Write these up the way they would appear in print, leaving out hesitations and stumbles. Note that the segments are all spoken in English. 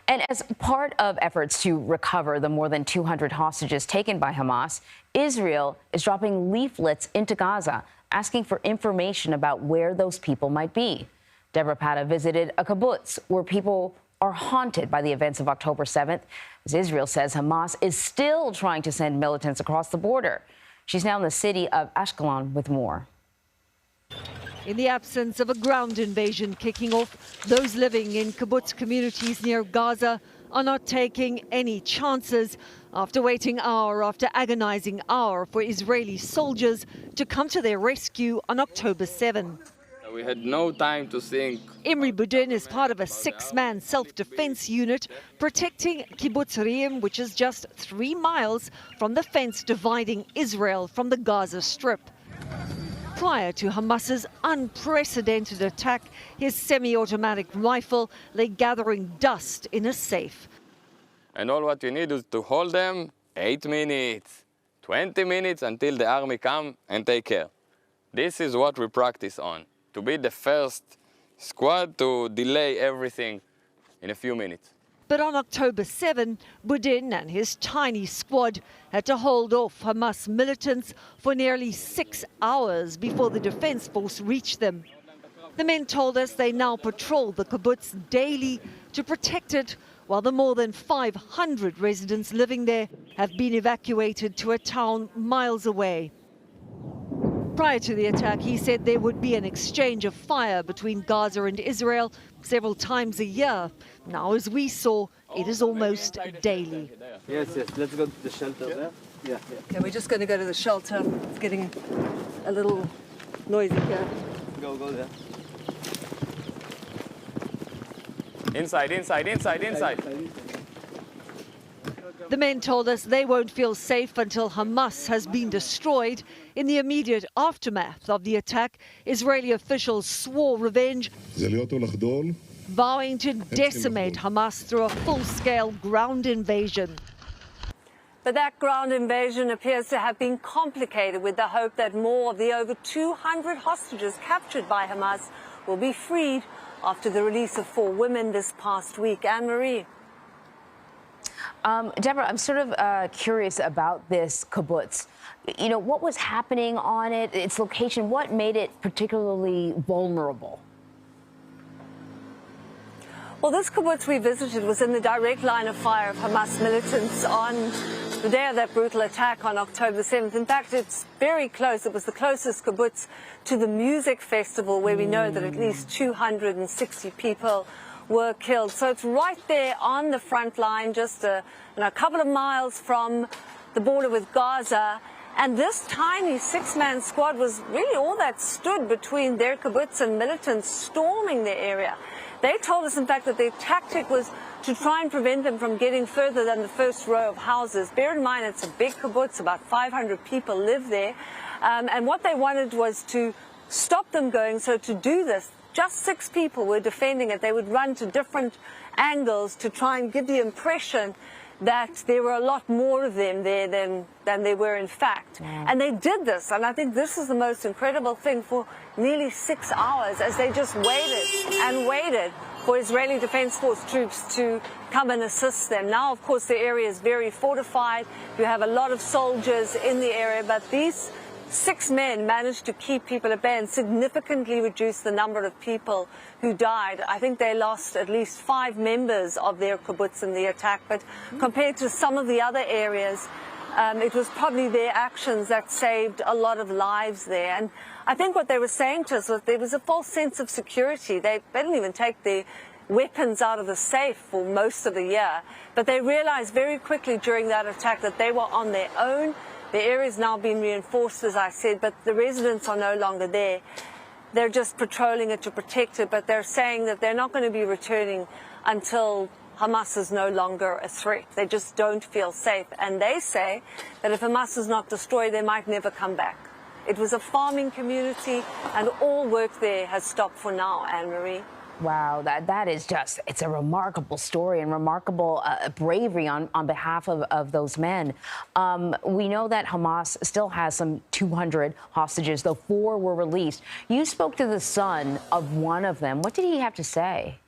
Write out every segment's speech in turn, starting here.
And as part of efforts to recover the more than 200 hostages taken by Hamas, Israel is dropping leaflets into Gaza, asking for information about where those people might be. Deborah Patta visited a kibbutz where people are haunted by the events of October 7th, as Israel says Hamas is still trying to send militants across the border. She's now in the city of Ashkelon with more. In the absence of a ground invasion kicking off, those living in kibbutz communities near Gaza are not taking any chances after waiting hour after agonizing hour for Israeli soldiers to come to their rescue on October 7. We had no time to think. Imri Budin is part of a 6-man self-defense unit protecting kibbutz Reem, which is just 3 miles from the fence dividing Israel from the Gaza Strip. Prior to Hamas's unprecedented attack, his semi-automatic rifle lay gathering dust in a safe. And all what you need is to hold them 8 minutes, 20 minutes until the army come and take care. This is what we practice on, to be the first squad to delay everything in a few minutes. But on October 7, Budin and his tiny squad had to hold off Hamas militants for nearly 6 hours before the defense force reached them. The men told us they now patrol the kibbutz daily to protect it, while the more than 500 residents living there have been evacuated to a town miles away. Prior to the attack, he said there would be an exchange of fire between Gaza and Israel several times a year. Now, as we saw, it is almost daily. Yes, let's go to the shelter there. Yeah. Okay, we're just going to go to the shelter. It's getting a little noisy here. Go there. Inside. The men told us they won't feel safe until Hamas has been destroyed. In the immediate aftermath of the attack, Israeli officials swore revenge, vowing to decimate Hamas through a full-scale ground invasion. But that ground invasion appears to have been complicated with the hope that more of the over 200 hostages captured by Hamas will be freed after the release of 4 women this past week. Anne-Marie. Deborah, I'm sort of curious about this kibbutz. You know, what was happening on it, its location, what made it particularly vulnerable? Well, this kibbutz we visited was in the direct line of fire of Hamas militants on the day of that brutal attack on October 7th. In fact, it's very close. It was the closest kibbutz to the music festival where we know that at least 260 people were killed. So it's right there on the front line, just a couple of miles from the border with Gaza. And this tiny 6-man squad was really all that stood between their kibbutz and militants storming the area. They told us, in fact, that their tactic was to try and prevent them from getting further than the first row of houses. Bear in mind, it's a big kibbutz, about 500 people live there. And what they wanted was to stop them going. So to do this, just 6 people were defending it. They would run to different angles to try and give the impression that there were a lot more of them there than there were in fact. Yeah. And they did this, and I think this is the most incredible thing, for nearly 6 hours as they just waited and waited for Israeli Defense Force troops to come and assist them. Now, of course, the area is very fortified. You have a lot of soldiers in the area, but these 6 men managed to keep people at bay and significantly reduce the number of people who died. I think they lost at least 5 members of their kibbutz in the attack, but compared to some of the other areas, it was probably their actions that saved a lot of lives there. And I think what they were saying to us was there was a false sense of security. They didn't even take their weapons out of the safe for most of the year, but they realized very quickly during that attack that they were on their own. The area is now being reinforced, as I said, but the residents are no longer there. They're just patrolling it to protect it, but they're saying that they're not going to be returning until Hamas is no longer a threat. They just don't feel safe. And they say that if Hamas is not destroyed, they might never come back. It was a farming community, and all work there has stopped for now, Anne-Marie. Wow, that is just, it's a remarkable story and remarkable bravery on behalf of those men. We know that Hamas still has some 200 hostages, though 4 were released. You spoke to the son of one of them. What did he have to say?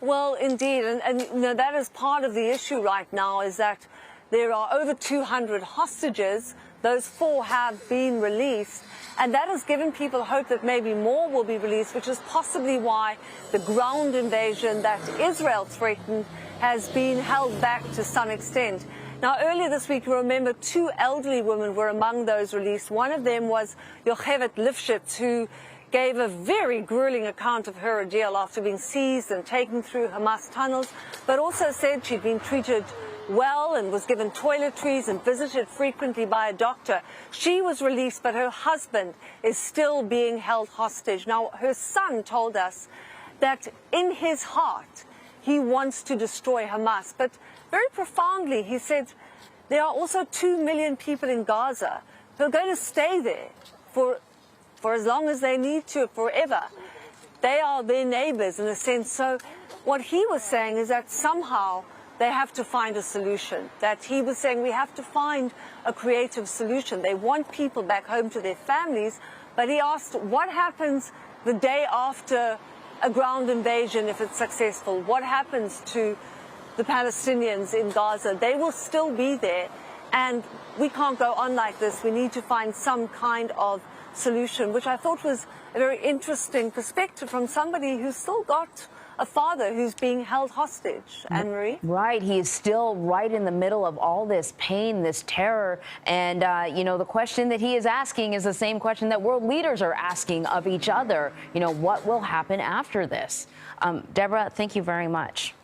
Well, indeed, and you know, that is part of the issue right now, is that there are over 200 hostages. Those 4 have been released, and that has given people hope that maybe more will be released, which is possibly why the ground invasion that Israel threatened has been held back to some extent. Now, earlier this week, you remember 2 elderly women were among those released. One of them was Yocheved Lifshitz, who gave a very grueling account of her ordeal after being seized and taken through Hamas tunnels, but also said she'd been treated well and was given toiletries and visited frequently by a doctor. She was released, but her husband is still being held hostage. Now, her son told us that in his heart, he wants to destroy Hamas, but very profoundly, he said there are also 2 million people in Gaza who are going to stay there for as long as they need to, forever. They are their neighbors in a sense. So what he was saying is that somehow they have to find a solution, that he was saying we have to find a creative solution. They want people back home to their families, but he asked what happens the day after a ground invasion if it's successful? What happens to the Palestinians in Gaza? They will still be there, and we can't go on like this. We need to find some kind of solution, which I thought was a very interesting perspective from somebody who's still got a father who's being held hostage, Anne-Marie. Right. He is still right in the middle of all this pain, this terror. And, you know, the question that he is asking is the same question that world leaders are asking of each other. You know, what will happen after this? Deborah, thank you very much.